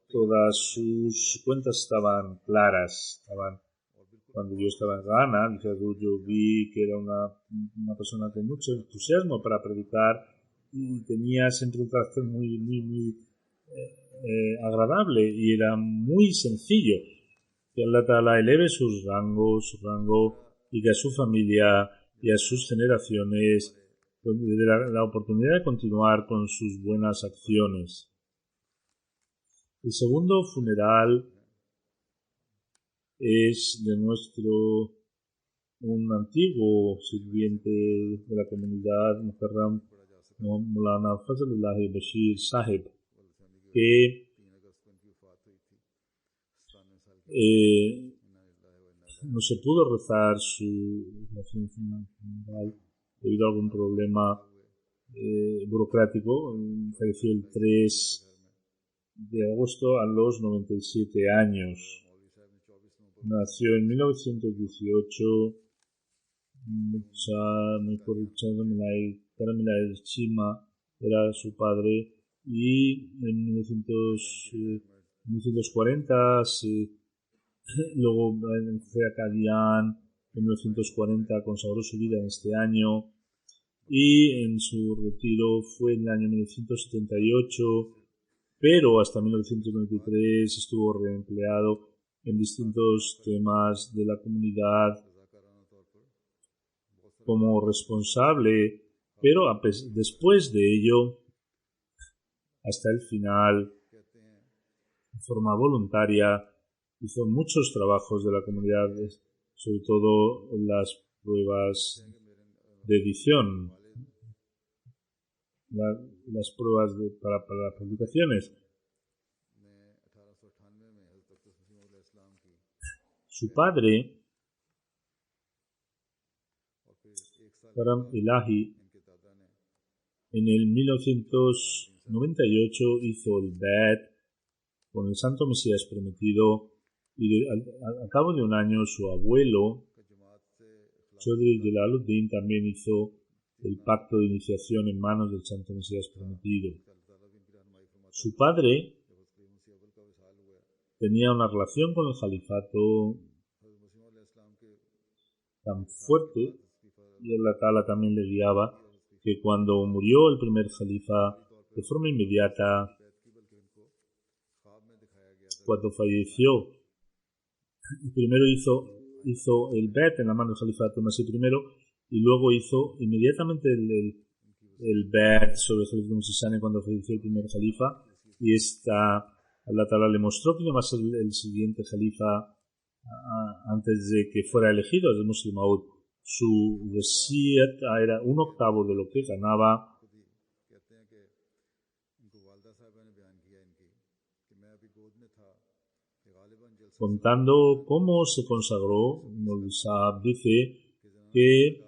todas sus cuentas estaban claras. Cuando yo estaba en Ghana, yo vi que era una persona con mucho entusiasmo para predicar y tenía siempre un carácter muy agradable, y era muy sencillo. Que Allah Ta'ala eleve su rango, y que a su familia y a sus generaciones le dé la oportunidad de continuar con sus buenas acciones. El segundo funeral es de un antiguo sirviente de la comunidad, Mukarram Maulana Fazlullah Bashir Saheb, que no se pudo rezar su funeral debido a algún problema burocrático. Falleció el 3 de agosto a los 97 años. Nació en 1918 Chima era su padre, y en 1940 luego fue a Qadian. En 1940 consagró su vida en este año, y en su retiro fue en el año 1978, pero hasta 1993 estuvo reempleado en distintos temas de la comunidad como responsable, pero después de ello, hasta el final, de forma voluntaria, hizo muchos trabajos de la comunidad, sobre todo las pruebas de edición, las pruebas para las publicaciones. Su padre, Karam Ilahi, en el 1998 hizo el Bai'at con el Santo Mesías Prometido, y al cabo de un año su abuelo, Chaudhry Jalaluddin, también hizo el pacto de iniciación en manos del Santo Mesías Prometido. Su padre tenía una relación con el califato tan fuerte, y Allah Ta'ala también le guiaba, que cuando murió el primer califa, de forma inmediata, cuando falleció, primero hizo el Bai'at en la mano del califato Masih primero, y luego hizo inmediatamente el Bai'at sobre el califa Masih cuando falleció el primer califa, y esta Allah Ta'ala le mostró que iba a ser el siguiente califa antes de que fuera elegido el Muslim Maud. Su wasiyat era 1/8 de lo que ganaba, contando cómo se consagró. Maulvi Sahab dice que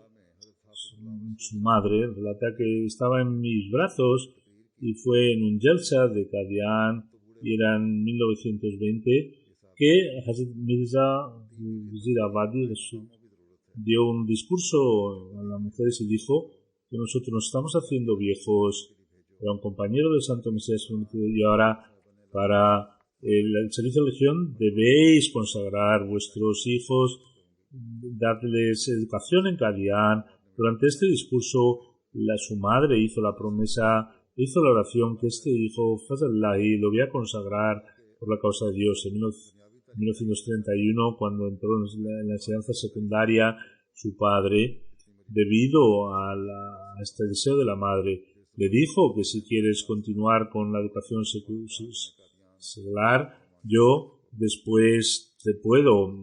su madre relata que estaba en mis brazos y fue en un jalsa de Qadian, y era en 1920, que Hazrat Mirza Wazir Abadi dio un discurso a las mujeres y dijo que nosotros nos estamos haciendo viejos. Era un compañero del Santo Mesías y ahora para el servicio de religión debéis consagrar vuestros hijos, darles educación en Qadian. Durante este discurso su madre hizo la promesa, hizo la oración que este hijo Fazlahi lo voy a consagrar por la causa de Dios. En 1931, cuando entró en la enseñanza secundaria, su padre, debido a este deseo de la madre, le dijo que si quieres continuar con la educación secular, yo después te puedo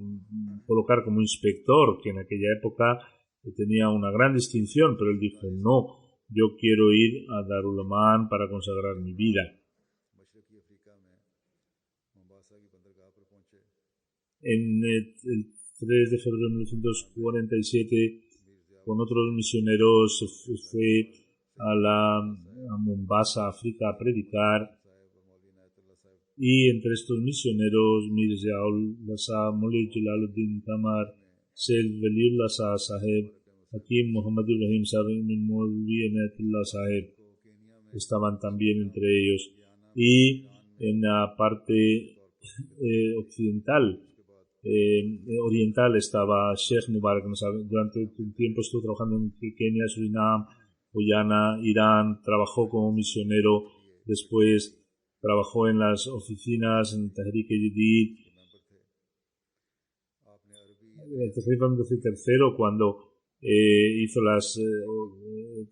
colocar como inspector, que en aquella época tenía una gran distinción, pero él dijo, no, yo quiero ir a Darul Aman para consagrar mi vida. En el 3 de febrero de 1947, con otros misioneros, se fue a Mombasa, África, a predicar, y entre estos misioneros Mirza Ullah Sahab, Maulvi Jalaluddin Qamar, Sayyid Waliullah Saheb, Hakim Muhammad Ibrahim Sahib y Maulvi Inayatullah Saheb estaban también entre ellos. Y en la parte oriental estaba Sheikh Mubarak. Durante un tiempo estuvo trabajando en Kenia, Surinam, Guyana, Irán, trabajó como misionero, después trabajó en las oficinas en Tahrik-e-Jadid. El tercero, cuando hizo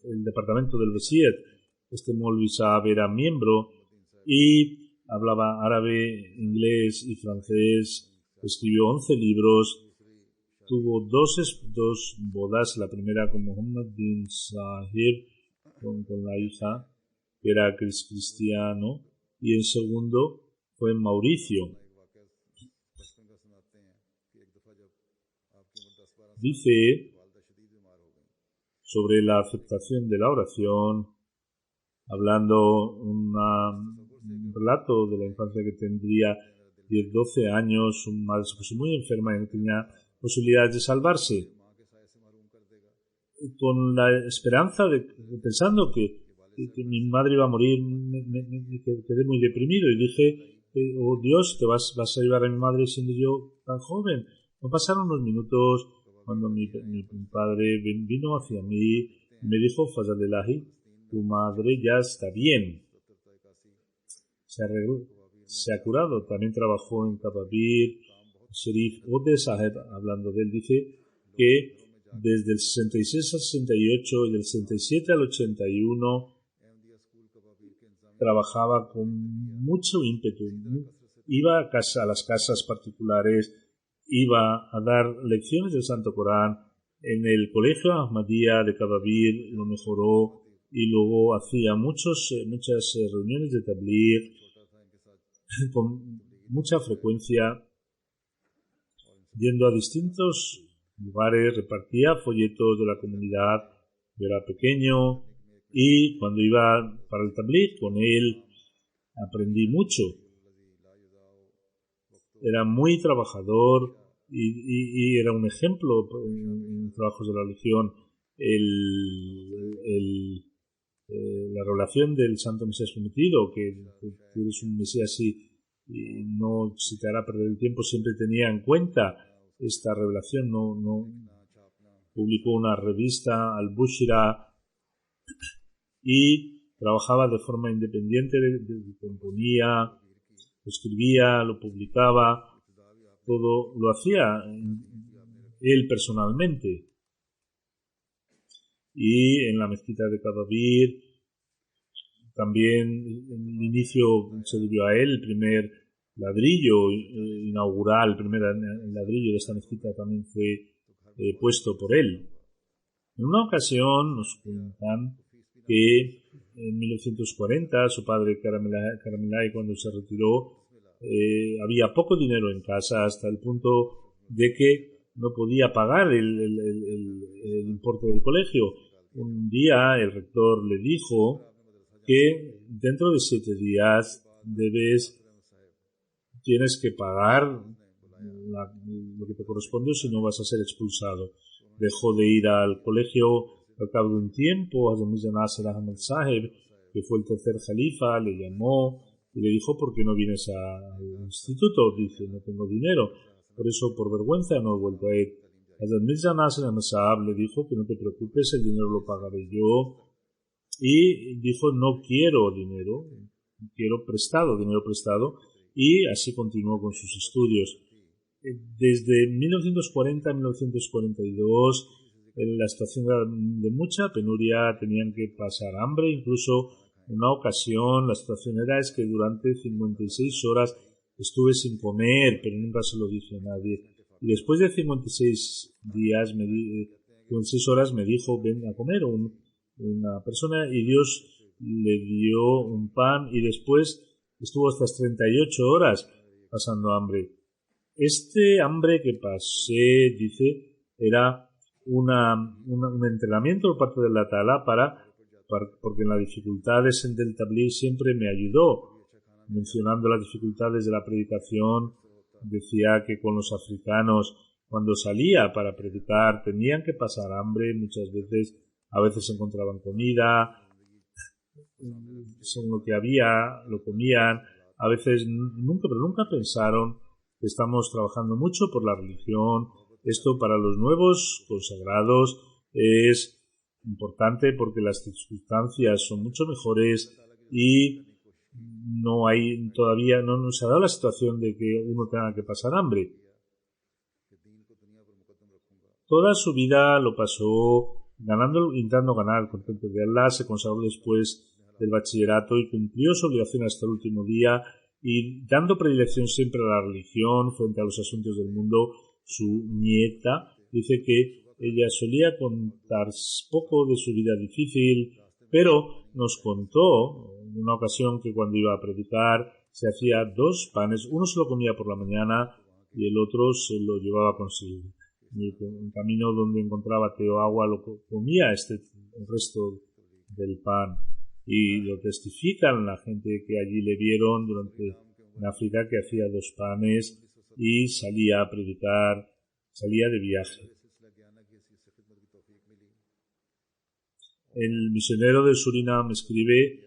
el departamento del Wasiyat, este Maulvi Sahab era miembro y hablaba árabe, inglés y francés. Escribió 11 libros, tuvo dos bodas, la primera con Muhammad bin Sahir, con la hija, que era cristiano, y el segundo fue en Mauricio. Dice sobre la aceptación de la oración, hablando un relato de la infancia que tendría 10-12 años, su madre se puso muy enferma y no tenía posibilidades de salvarse. Con la esperanza pensando que mi madre iba a morir, me quedé muy deprimido y dije, oh Dios, te vas a llevar a mi madre siendo yo tan joven. No pasaron unos minutos cuando mi padre vino hacia mí y me dijo, Fazlahi, tu madre ya está bien, se ha curado. También trabajó en Kababir. Sharif Ode Saheb, hablando de él, dice que desde el 66 al 68 y del 67 al 81 trabajaba con mucho ímpetu. Iba a las casas particulares, iba a dar lecciones del Santo Corán. En el colegio Ahmadiyya de Kababir lo mejoró y luego hacía muchas reuniones de tabligh con mucha frecuencia, yendo a distintos lugares, repartía folletos de la comunidad. Yo era pequeño y cuando iba para el tabligh con él aprendí mucho. Era muy trabajador y era un ejemplo en trabajos de la religión. La revelación del Santo Mesías prometido, que tú eres un Mesías y no se te hará perder el tiempo, siempre tenía en cuenta esta revelación. No publicó una revista, Al-Bushra, y trabajaba de forma independiente, componía, lo escribía, lo publicaba, todo lo hacía él personalmente. Y en la mezquita de Kababir También en el inicio se debió a él el primer ladrillo inaugural, el primer ladrillo de esta mezquita también fue puesto por él. En una ocasión nos cuentan que en 1940 su padre Karamelai, cuando se retiró, había poco dinero en casa hasta el punto de que no podía pagar el importe del colegio. Un día el rector le dijo que dentro de 7 días tienes que pagar lo que te corresponde, si no vas a ser expulsado. Dejó de ir al colegio. Al cabo de un tiempo, Hazrat Mirza Nasir Ahmad Sahib, que fue el tercer califa, le llamó y le dijo: ¿por qué no vienes al instituto? Dice: no tengo dinero, por eso, por vergüenza, no he vuelto a ir. Hazrat Mirza Nasir Ahmad Sahib le dijo que no te preocupes, el dinero lo pagaré yo. Y dijo: no quiero dinero, quiero dinero prestado, y así continuó con sus estudios. Desde 1940 a 1942 en la situación de mucha penuria, tenían que pasar hambre. Incluso en una ocasión la situación era que durante 56 horas estuve sin comer, pero nunca se lo dije a nadie. Y después de 56 horas me dijo: ven a comer una persona, y Dios le dio un pan, y después estuvo hasta 38 horas pasando hambre. Este hambre que pasé, dice, era un entrenamiento por parte de Allah Ta'ala porque en las dificultades del Tabligh siempre me ayudó. Mencionando las dificultades de la predicación, decía que con los africanos, cuando salía para predicar, tenían que pasar hambre muchas veces. A veces encontraban comida, según lo que había, lo comían. A veces nunca pensaron que estamos trabajando mucho por la religión. Esto para los nuevos consagrados es importante porque las circunstancias son mucho mejores y todavía no se ha dado la situación de que uno tenga que pasar hambre. Toda su vida lo pasó intentando ganar el contento de Allah. Se consagró después del bachillerato y cumplió su obligación hasta el último día, y dando predilección siempre a la religión frente a los asuntos del mundo. Su nieta dice que ella solía contar poco de su vida difícil, pero nos contó en una ocasión que cuando iba a predicar se hacía 2 panes, uno se lo comía por la mañana y el otro se lo llevaba consigo. En el camino donde encontraba té o agua lo comía el resto del pan, y lo testifican la gente que allí le vieron en África, que hacía 2 panes y salía a predicar, salía de viaje. El misionero de Surinam escribe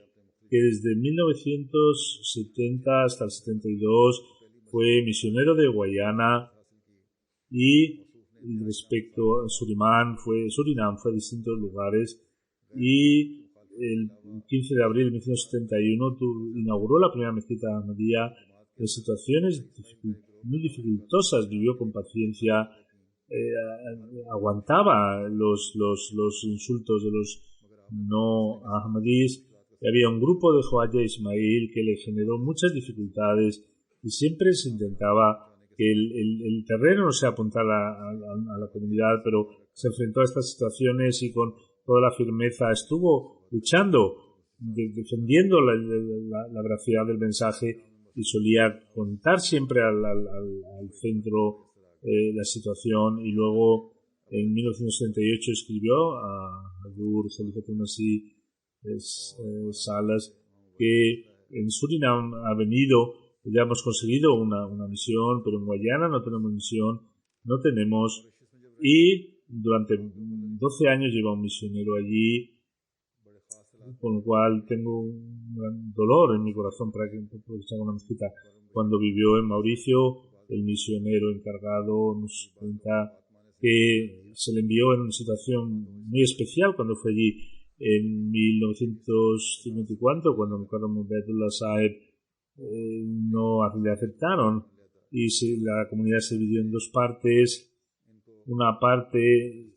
que desde 1970 hasta el 72 fue misionero de Guayana, y respecto a Surinam fue a distintos lugares, y el 15 de abril de 1971 inauguró la primera mezquita Ahmadía. En situaciones muy dificultosas vivió con paciencia, aguantaba los insultos de los no ahmadís. Había un grupo de Khwaja Ismail que le generó muchas dificultades, y siempre se intentaba que el terreno no se apuntara a la comunidad, pero se enfrentó a estas situaciones y con toda la firmeza estuvo luchando, defendiendo la veracidad del mensaje, y solía contar siempre al centro la situación. Y luego en 1978 escribió a Hadur Khalifatul Masih Salas que en Surinam ha venido, ya hemos conseguido una misión, pero en Guayana no tenemos misión, y durante 12 años lleva un misionero allí, con lo cual tengo un gran dolor en mi corazón para que se haga una mezquita. Cuando vivió en Mauricio, el misionero encargado nos cuenta que se le envió en una situación muy especial cuando fue allí en 1954, cuando Mukarram Ubaidullah Sahib no le aceptaron, y la comunidad se dividió en 2 partes. Una parte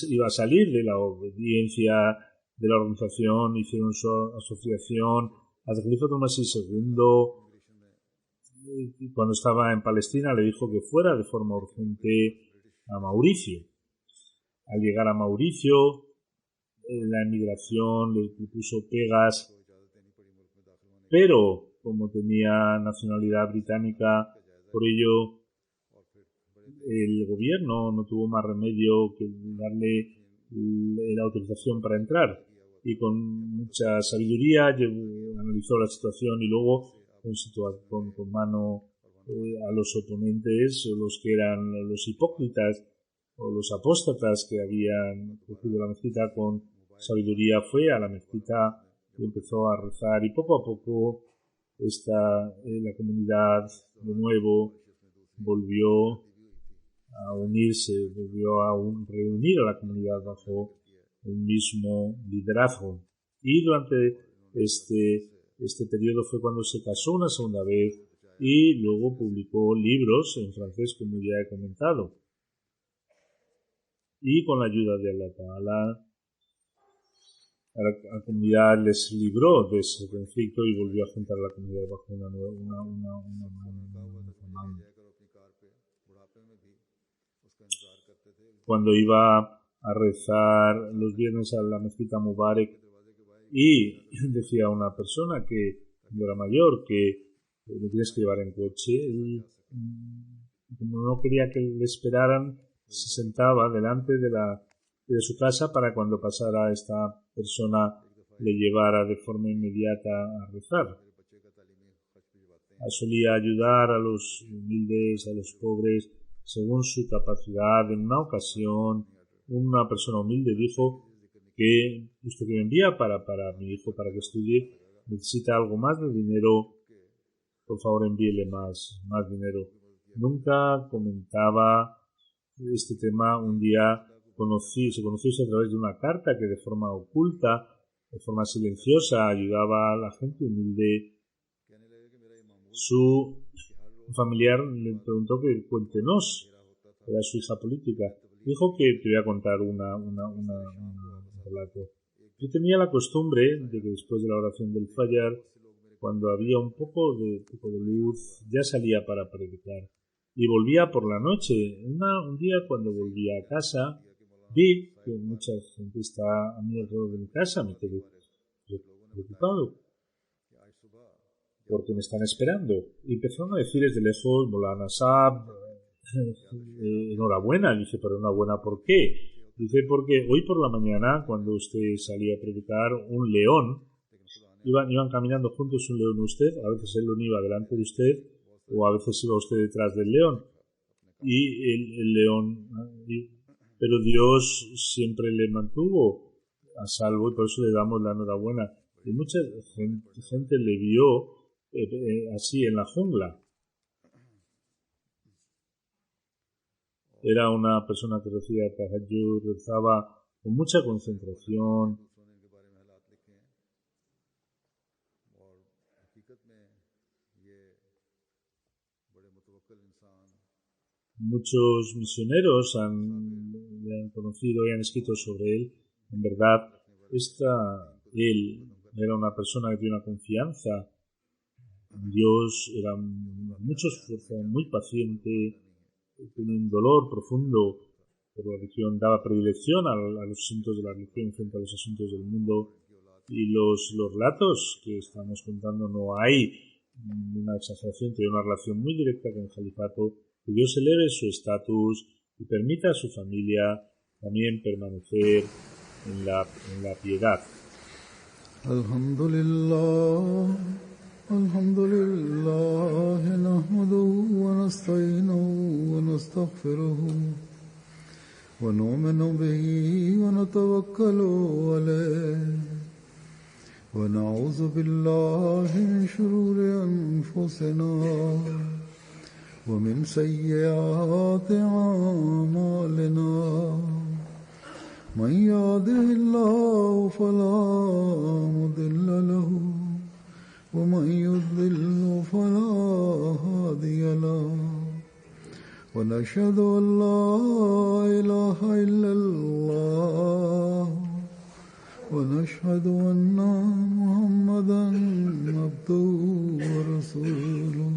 iba a salir de la obediencia de la organización hicieron su asociación. Al Khalifa Masih II, cuando estaba en Palestina, le dijo que fuera de forma urgente a Mauricio. Al llegar a Mauricio, la emigración le puso pegas, pero como tenía nacionalidad británica, por ello el gobierno no tuvo más remedio que darle la autorización para entrar, y con mucha sabiduría analizó la situación y luego con mano a los oponentes, o los que eran los hipócritas o los apóstatas que habían cogido la mezquita, con sabiduría fue a la mezquita y empezó a rezar, y poco a poco la comunidad de nuevo volvió a unirse, volvió a reunir a la comunidad bajo un mismo liderazgo. Y durante este periodo fue cuando se casó una segunda vez y luego publicó libros en francés, como ya he comentado. Y con la ayuda de Allah Ta'ala, la comunidad les libró de ese conflicto y volvió a juntar a la comunidad bajo una mano. Cuando iba a rezar los viernes a la mezquita Mubarak, y decía una persona que era mayor que le tienes que llevar en coche, y como no quería que le esperaran, se sentaba delante de su casa para cuando pasara esta persona le llevara de forma inmediata a rezar. Solía ayudar a los humildes, a los pobres, según su capacidad. En una ocasión, una persona humilde dijo que usted que me envía para mi hijo para que estudie necesita algo más de dinero, por favor envíele más dinero. Nunca comentaba este tema. Un día se conoció a través de una carta que de forma oculta, de forma silenciosa, ayudaba a la gente humilde. Su familiar le preguntó que cuéntenos, era su hija política. Dijo que te voy a contar un relato. Yo tenía la costumbre de que después de la oración del Fajr, cuando había un poco de luz, ya salía para predicar y volvía por la noche. Un día cuando volvía a casa, vi que mucha gente está a mi alrededor de mi casa. Me quedé preocupado porque me están esperando. Y empezaron a decir desde lejos, Molana Saab, enhorabuena. Dice, pero enhorabuena, ¿por qué? Dice, porque hoy por la mañana, cuando usted salía a predicar, un león, iban caminando juntos, un león y usted, a veces el león iba delante de usted, o a veces iba usted detrás del león. Y el león, pero Dios siempre le mantuvo a salvo, y por eso le damos la enhorabuena. Y mucha gente le vio así en la jungla. Era una persona que recibía tahajjud, rezaba con mucha concentración. Muchos misioneros le han conocido y han escrito sobre él. En verdad, él era una persona que tenía una confianza. Dios era mucho esfuerzo, muy paciente, tenía un dolor profundo por la religión, daba predilección a los asuntos de la religión frente a los asuntos del mundo. Y los relatos que estamos contando, no hay una exageración, tiene una relación muy directa con el califato. Que Dios eleve su estatus y permita a su familia también permanecer en la piedad. Alhamdulillah, nahmaduhu wa nasta'inuhu wa nastaghfiruhu wa nu'minu bihi wa natawakkalu alayhi wa na'udhu billahi min shururi anfusina ومن سيئات أعمالنا من يهده الله فلا مضل له ومن يضلل فلا هادي له ونشهد أن لا إله إلا الله ونشهد أن محمدا عبده ورسوله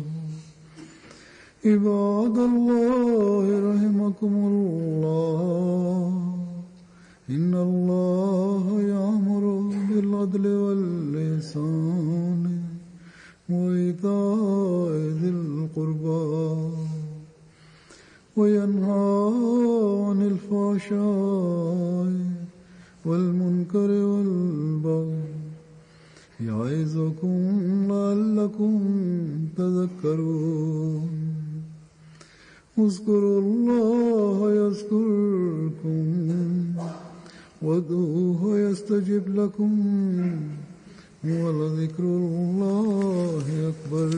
عباد الله رحمكم الله إن الله يأمر بالعدل والإحسان وإيتاء ذي القربى وينهى عن الفحشاء والمنكر والبغي يعظكم لعلكم تذكرون اذكروا الله يذكركم وادعوه يستجب لكم ولذكر الله أكبر.